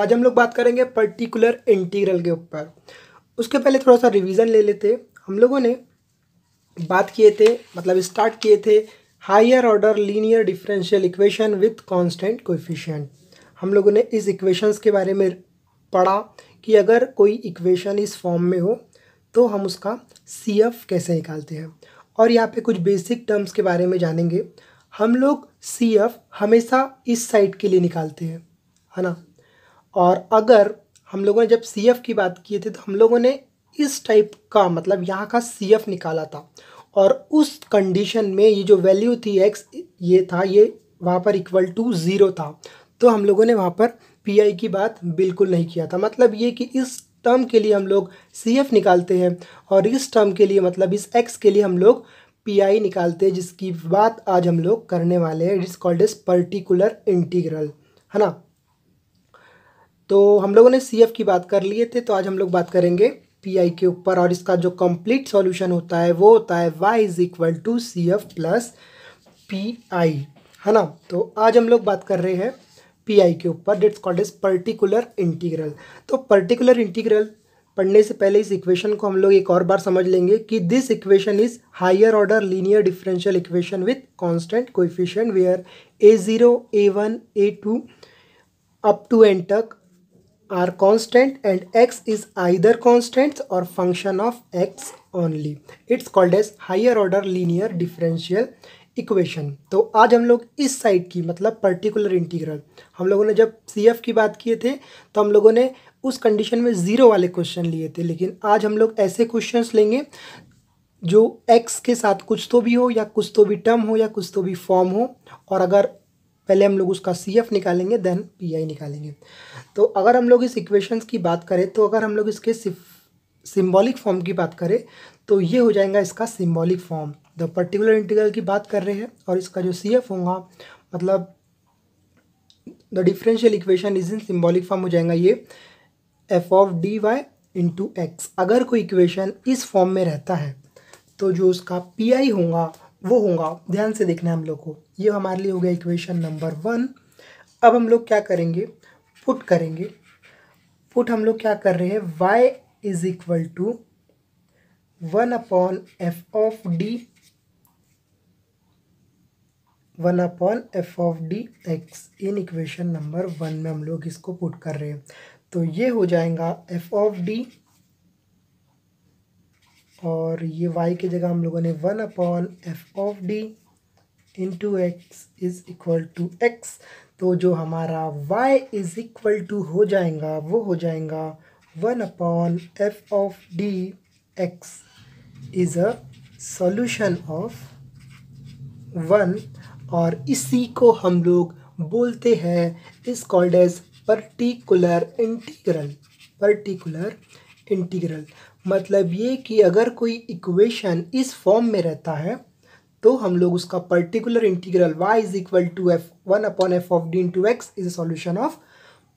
आज हम लोग बात करेंगे पर्टिकुलर इंटीग्रल के ऊपर। उसके पहले थोड़ा सा रिवीजन ले लेते। हम लोगों ने बात किए थे, मतलब स्टार्ट किए थे higher order linear differential equation with constant coefficient. हम लोगों ने इस इक्वेशंस के बारे में पढ़ा कि अगर कोई इक्वेशन इस फॉर्म में हो तो हम उसका CF कैसे निकालते हैं, और यहाँ पे कुछ बेसिक टर्म्स के बारे में जानेंगे। हम लोग CF हमेशा इस साइड के लिए निकालते हैं, है ना। और अगर हम लोगों ने जब CF की बात किए थे तो हम लोगों ने इस टाइप का, मतलब यहाँ का CF निकाला था, और उस कंडीशन में ये जो वैल्यू थी x ये था, ये वहाँ पर इक्वल टू 0 था, तो हम लोगों ने वहाँ पर PI की बात बिल्कुल नहीं किया था। मतलब ये कि इस टर्म के लिए हम लोग CF निकालते हैं और इस टर्म के लिए, मतलब इस x के लिए हम लोग PI निकालते हैं, जिसकी बात आज हम लोग करने वाले हैं। It is called as particular integral, है ना। तो हम लोगों ने CF की बात कर लिए थे, तो आज हम लोग बात करेंगे PI के ऊपर, और इसका जो कंप्लीट सॉल्यूशन होता है वो होता है y is equal to CF plus PI, है ना। तो आज हम लोग बात कर रहे हैं PI के ऊपर, that's called as particular integral. तो पर्टिकुलर इंटीग्रल पढ़ने से पहले इस इक्वेशन को हम लोग एक और बार समझ लेंगे कि this equation is higher order linear differential equation with constant coefficient where A0, A1, A2 up to n तक are constant and x is either constant or function of x only. It's called as higher order linear differential equation. तो आज हम लोग इस side की, मतलब particular integral, हम लोगों ने जब CF की बात किए थे तो हम लोगों ने उस कंडीशन में 0 वाले क्वेश्चन लिए थे, लेकिन आज हम लोग ऐसे क्वेश्चंस लेंगे जो x के साथ कुछ तो भी हो, या कुछ तो भी टर्म हो, या कुछ तो भी फॉर्म हो, और अगर पहले हम लोग उसका CF निकालेंगे देन PI निकालेंगे। तो अगर हम लोग इस इक्वेशंस की बात करें, तो अगर हम लोग इसके सिंबॉलिक फॉर्म की बात करें तो ये हो जाएगा इसका symbolic form. The particular integral की बात कर रहे हैं, और इसका जो CF होगा, मतलब the differential equation is in symbolic form, हो जाएगा ये f of dy into x. अगर कोई इक्वेशन इस फॉर्म में रहता है तो जो उसका PI होगा वो होगा, ध्यान से देखना है हम लोग को, ये हमारे लिए हो गया इक्वेशन नंबर 1। अब हम लोग क्या करेंगे, पुट करेंगे। पुट हम लोग क्या कर रहे हैं, y is equal to 1 upon f of d, 1 upon f of D x, in equation number 1 में हम लोग इसको पुट कर रहे हैं। तो ये हो जाएगा f ऑफ d, और ये y की जगह हम लोगों ने 1 upon f of d into x is equal to x। तो जो हमारा y इज इक्वल टू हो जाएगा वो हो जाएगा 1 upon f of d x is a solution of 1, और इसी को हम लोग बोलते हैं is called as particular integral. Particular integral मतलब ये कि अगर कोई इक्वेशन इस फॉर्म में रहता है तो हम लोग उसका particular integral y is equal to f1 upon f of D into x is solution of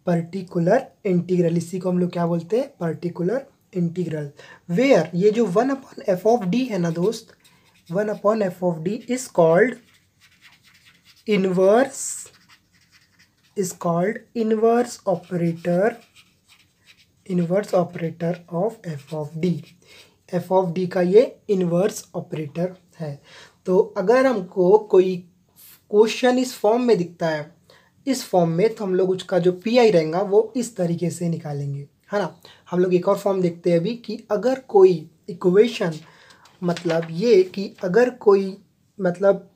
particular integral. इसी को हम लोग क्या बोलते हैं, पर्टिकुलर इंटीग्रल। वेयर ये जो 1 अपॉन f ऑफ डी है ना दोस्त, 1 upon f of D is called inverse, is called inverse operator, inverse operator of f of D. f of D का ये इनवर्स ऑपरेटर है। तो अगर हमको कोई क्वेश्चन इस फॉर्म में दिखता है, इस फॉर्म में, तो हम लोग उसका जो PI रहेगा वो इस तरीके से निकालेंगे, है ना। हम लोग एक और फॉर्म देखते हैं अभी कि अगर कोई इक्वेशन, मतलब ये कि अगर कोई, मतलब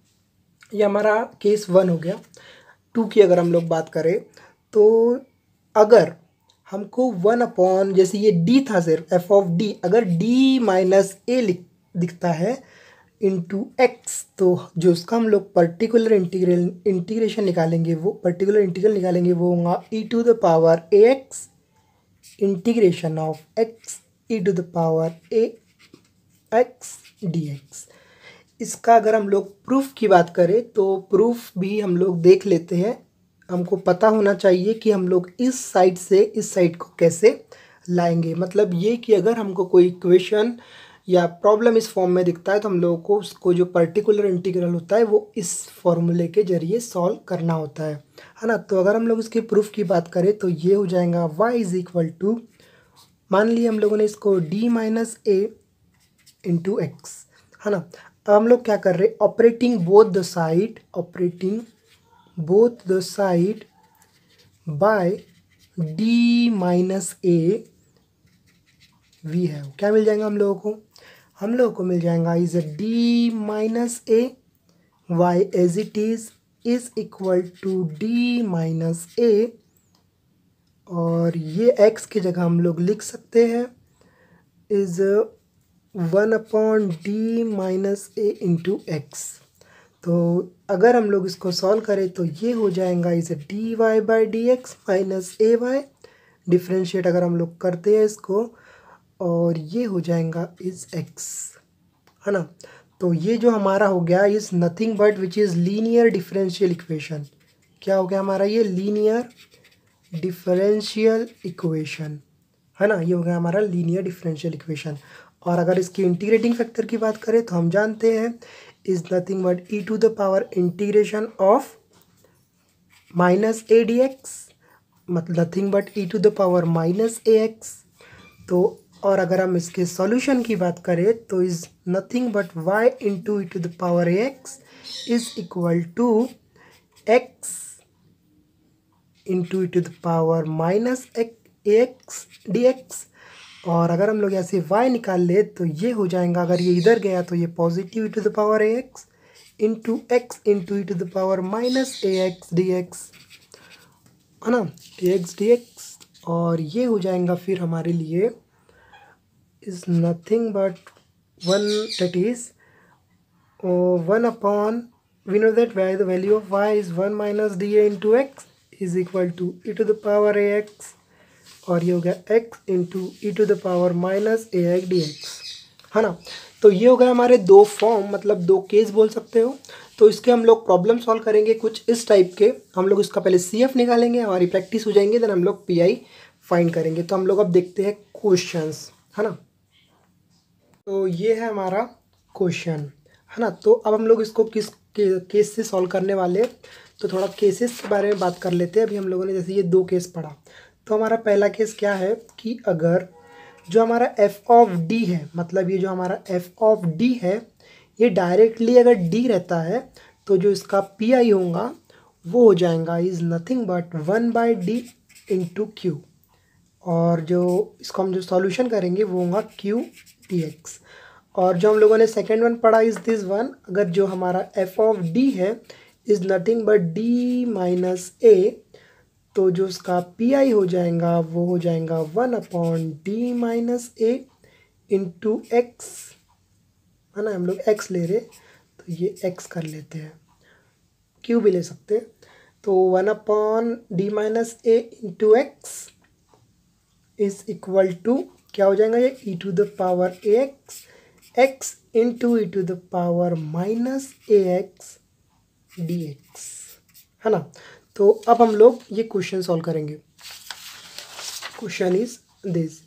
ये हमारा केस 1 हो गया। 2 की अगर हम लोग बात करें तो अगर हमको 1 अपॉन, जैसे ये d था सिर्फ f ऑफ d, अगर d माइनस a दिखता है इंटू एक्स, तो जो उसका हम लोग पर्टिकुलर इंटीग्रेशन निकालेंगे, वो पर्टिकुलर इंटीग्रल निकालेंगे वो होगा e to the power ax integration of x e to the power ax dx। इसका अगर हम लोग प्रूफ की बात करें तो प्रूफ भी हम लोग देख लेते हैं। हमको पता होना चाहिए कि हम लोग इस साइड से इस साइड को कैसे लाएंगे। मतलब ये कि अगर हमको कोई इक्वेशन या प्रॉब्लम इस फॉर्म में दिखता है तो हम लोगों को उसको जो पर्टिकुलर इंटीग्रल होता है वो इस फॉर्मूले के जरिए सॉल्व करना होता है ना। तो अगर हम लोग इसके प्रूफ की बात करें तो ये हो जाएगा y इज इक्वल टू, मान लिए हम लोगों ने इसको d minus a into x, है ना। अब हम लोग क्या कर रहे हैं, operating both the side by d minus a v है, क्या मिल जाएगा हम लोगों को मिल जाएगा is d minus a y as it is equal to d minus a, और ये x की जगह हम लोग लिख सकते हैं is 1/d minus a into x. तो अगर हम लोग इसको सॉल्व करें तो ये हो जाएगा is dy by D x minus a y, differentiate अगर हम लोग करते हैं इसको, और ये हो जाएगा इज x, है ना। तो ये जो हमारा हो गया is nothing but which is linear differential equation. क्या हो गया हमारा ये लीनियर डिफरेंशियल इक्वेशन, है ना। ये हो गया हमारा लीनियर डिफरेंशियल इक्वेशन। और अगर इसकी इंटीग्रेटिंग फैक्टर की बात करें तो हम जानते हैं is nothing but e to the power integration of minus a d x, मतलब nothing but e to the power minus a x. तो और अगर हम इसके सॉल्यूशन की बात करें तो is nothing but y into e to the power a x is equal to x into e to the power minus a x d x. और अगर हम लोग यहाँ से y निकाल ले तो ये हो जाएगा, अगर ये इधर गया तो ये positive e to the power a x into x into e to the power minus a x d x, है ना, ए एक्स डी एक्स। और ये हो जाएगा फिर हमारे लिए is nothing but 1, that is 1 upon, we know that the value of y is 1 minus dA into x is equal to e to the power ax, और ये हो गया x into e to the power minus a x d x, है ना। तो ये हो गया हमारे दो फॉर्म, मतलब दो केस बोल सकते हो। तो इसके हम लोग प्रॉब्लम सॉल्व करेंगे कुछ इस टाइप के। हम लोग इसका पहले CF निकालेंगे, हमारी प्रैक्टिस हो जाएंगे, देन हम लोग PI फाइंड करेंगे। तो हम लोग अब देखते हैं क्वेश्चंस, है ना। तो ये है हमारा क्वेश्चन, है ना। तो अब हम लोग इसको किस केस से सॉल्व करने वाले, तो थोड़ा केसेस के बारे में बात कर लेते हैं। अभी हम लोगों ने जैसे ये दो केस पढ़ा, तो हमारा पहला केस क्या है कि अगर जो हमारा f ऑफ d है, मतलब ये जो हमारा f ऑफ d है ये डायरेक्टली अगर d रहता है तो जो इसका PI होगा वो हो जाएगा is nothing but 1/d into Q, और जो इसको हम जो सॉल्यूशन करेंगे वो होगा q dx। और जो हम लोगों ने सेकेंड वन पढ़ा इज़ दिस वन, अगर जो हमारा f ऑफ d है is nothing but d minus a, तो जो उसका PI हो जाएगा वो हो जाएगा 1/d minus a into x, है ना। हम लोग x ले रहे तो ये x कर लेते हैं, q भी ले सकते हैं। तो 1/d minus a into x is equal to क्या हो जाएगा ये e to the power x into e to the power minus ax dx, है ना। तो अब हम लोग ये क्वेश्चन सॉल्व करेंगे। क्वेश्चन इज दिस,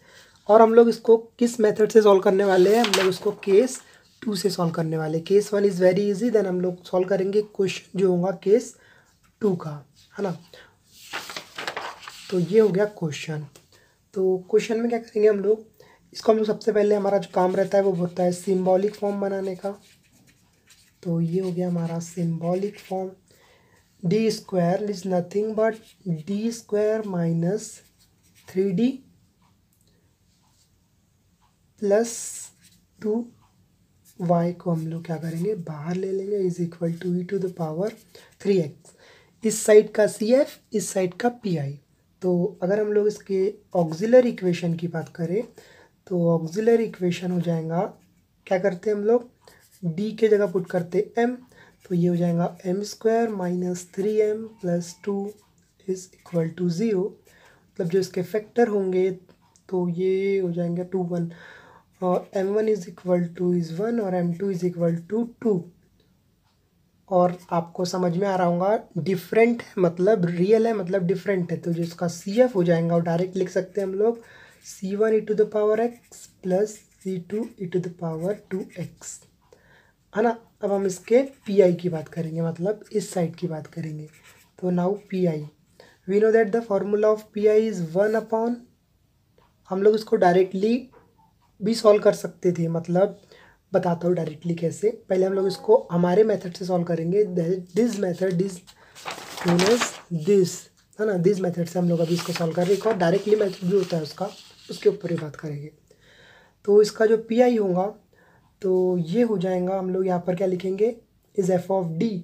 और हम लोग इसको किस मेथड से सॉल्व करने वाले हैं, हम लोग इसको केस 2 से सॉल्व करने वाले। Case 1 is very easy, then हम लोग सॉल्व करेंगे क्वेश्चन जो होगा केस 2 का, है ना। तो ये हो गया क्वेश्चन। तो क्वेश्चन में क्या करेंगे हम लोग, इसको हम लोग सबसे पहले हमारा जो काम रहता है वो होता है सिंबॉलिक फॉर्म बनाने का। तो ये हो गया हमारा symbolic form, d square is nothing but d square minus 3d plus 2y को हम लोग क्या करेंगे बाहर ले लेंगे, is equal to e to the power 3x। इस साइड का CF, इस साइड का PI। तो अगर हम लोग इसके ऑक्सिलरी इक्वेशन की बात करें तो ऑक्सिलरी इक्वेशन हो जाएगा, क्या करते हैं हम लोग d के जगह पुट करते m, तो ये हो जाएगा m square minus 3m plus 2 is equal to 0। मतलब जो इसके फैक्टर होंगे तो ये हो जाएंगे 2 1, और m1 is equal two is 1 और m2 इज इक्वल टू 2। और आपको समझ में आ रहा होगा डिफरेंट है मतलब रियल है मतलब डिफरेंट है, तो जो इसका CF हो जाएगा वो डायरेक्ट लिख सकते हैं हम लोग C1 e to the power x plus C2 e to the power 2x, है ना। अब हम इसके PI की बात करेंगे, मतलब इस साइड की बात करेंगे। तो now PI, we know that the formula of PI is 1/, हम लोग इसको डायरेक्टली भी सॉल्व कर सकते थे, मतलब बताता हूँ डायरेक्टली कैसे। पहले हम लोग इसको हमारे मेथड से सॉल्व करेंगे, this method is known as this, है ना। दिस मेथड से हम लोग अभी इसको सॉल्व कर रहे हैं। एक और डायरेक्टली मेथड भी होता है उसका, उसके ऊपर ही बात करेंगे। तो इसका जो PI होगा तो ये हो जाएगा, हम लोग यहाँ पर क्या लिखेंगे, is F of D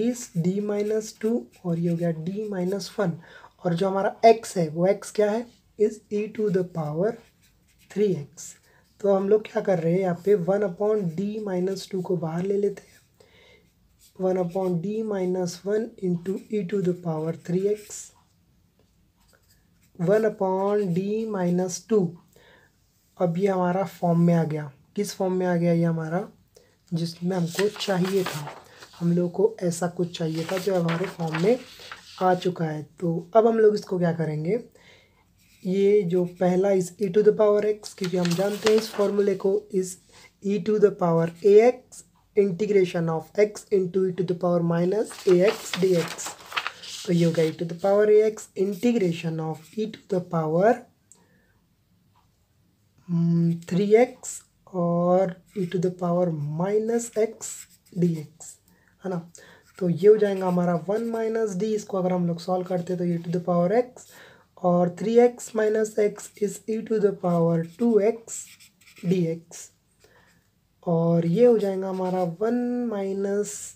is d-2, और ये हो गया d-1, और जो हमारा x है वो x क्या है, is e to the power 3x। तो हम लोग क्या कर रहे हैं यहाँ पे 1/d-2 को बाहर ले लेते हैं, 1/d-1 into e to the power 3x, 1/d-2। अब ये हमारा फॉर्म में आ गया, किस फॉर्म में आ गया ये हमारा, जिसमें हमको चाहिए था, हम लोग को ऐसा कुछ चाहिए था जो हमारे फॉर्म में आ चुका है। तो अब हम लोग इसको क्या करेंगे, ये जो पहला is e to the power x, क्योंकि हम जानते हैं इस फॉर्मूले को, is e to the power ax integration of x into e to the power minus ax dx। तो ये हो गया e to the power ax integration of e to the power 3x और e to the power minus x dx, है ना। तो ये हो जाएगा हमारा 1 माइनस डी, इसको अगर हम लोग सॉल्व करते हैं तो e to the power x, और 3x minus x is e to the power 2x dx, और ये हो जाएगा हमारा 1 minus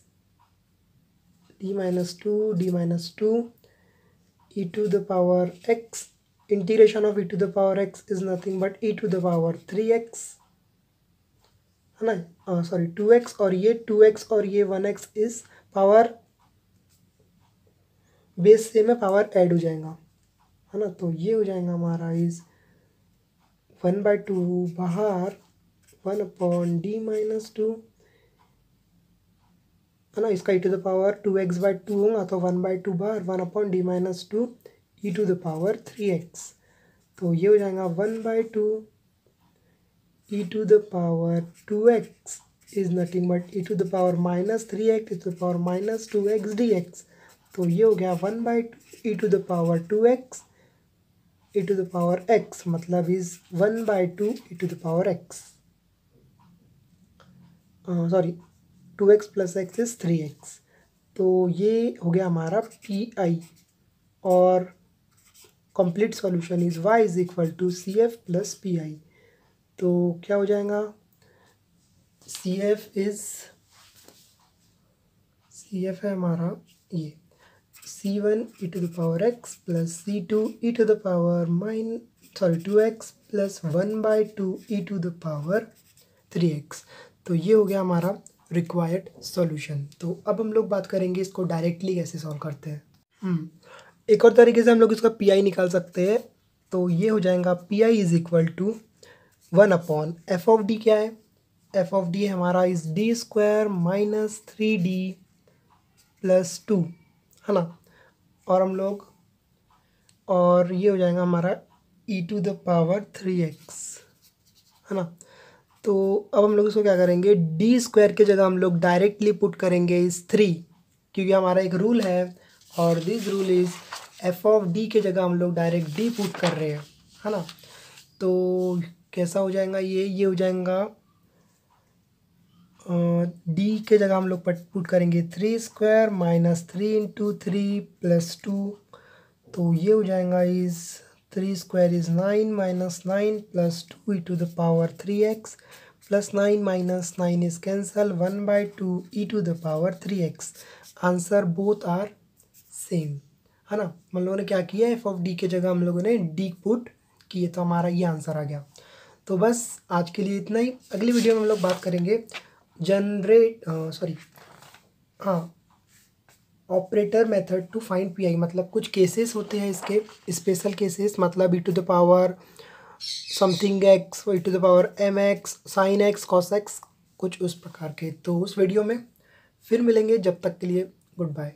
d-2 e to the power x, integration of e to the power x is nothing but e to the power 3x, है ना, sorry 2x, और ये 2x और ये 1x इज़ पावर, बेस से में पावर ऐड हो जाएगा, है ना। तो ये हो जाएगा हमारा इज़ 1/2 बाहर 1/d-2, है ना। इसका e to the power 2x/2 होगा, तो 1/2 बाहर 1/d-2 e to the power 3x। तो ये हो जाएगा 1/2 e to the power 2x is nothing but e to the power minus 3x e to the power minus 2x dx। तो ये हो गया 1/2 e to the power 2x e to the power x, मतलब is 1/2 e to the power x, sorry 2x plus x is 3x। तो ये हो गया हमारा PI, और complete solution is y is equal to CF plus PI। तो क्या हो जाएगा, CF है हमारा ये C1 e to the power x plus C2 e to the power 2x plus 1/2 e to the power 3x। तो ये हो गया हमारा रिक्वायर्ड सॉल्यूशन। तो अब हम लोग बात करेंगे इसको डायरेक्टली कैसे सॉल्व करते हैं। एक और तरीके से हम लोग इसका PI निकाल सकते हैं। तो ये हो जाएगा PI is equal to 1/f of d, क्या है, f ऑफ डी हमारा is d² minus 3d plus 2, है ना। और हम लोग, और ये हो जाएगा हमारा e to the power 3x, है ना। तो अब हम लोग इसको क्या करेंगे, d² के जगह हम लोग डायरेक्टली पुट करेंगे इस 3, क्योंकि हमारा एक रूल है, और this rule is f of d के जगह हम लोग डायरेक्ट d पुट कर रहे हैं, है ना। तो कैसा हो जाएगा ये हो जाएगा d के जगह हम लोग पुट करेंगे 3² माइनस 3 इंटू 3 प्लस 2। तो ये हो जाएगा is 3² is 9 minus 9 plus 2 e to the power 3x plus 9 minus 9 is cancel 1/2 e to the power 3x। Answer both are same, है ना। हम लोगों ने क्या किया, f ऑफ d के जगह हम लोगों ने d पुट किए, तो हमारा ये आंसर आ गया। तो बस आज के लिए इतना ही। अगली वीडियो में हम लोग बात करेंगे operator method to find PI, मतलब कुछ केसेस होते हैं इसके, स्पेशल केसेस, मतलब e to the power something x, e to the power mx, sin x, cos x, कुछ उस प्रकार के। तो उस वीडियो में फिर मिलेंगे, जब तक के लिए गुड बाय।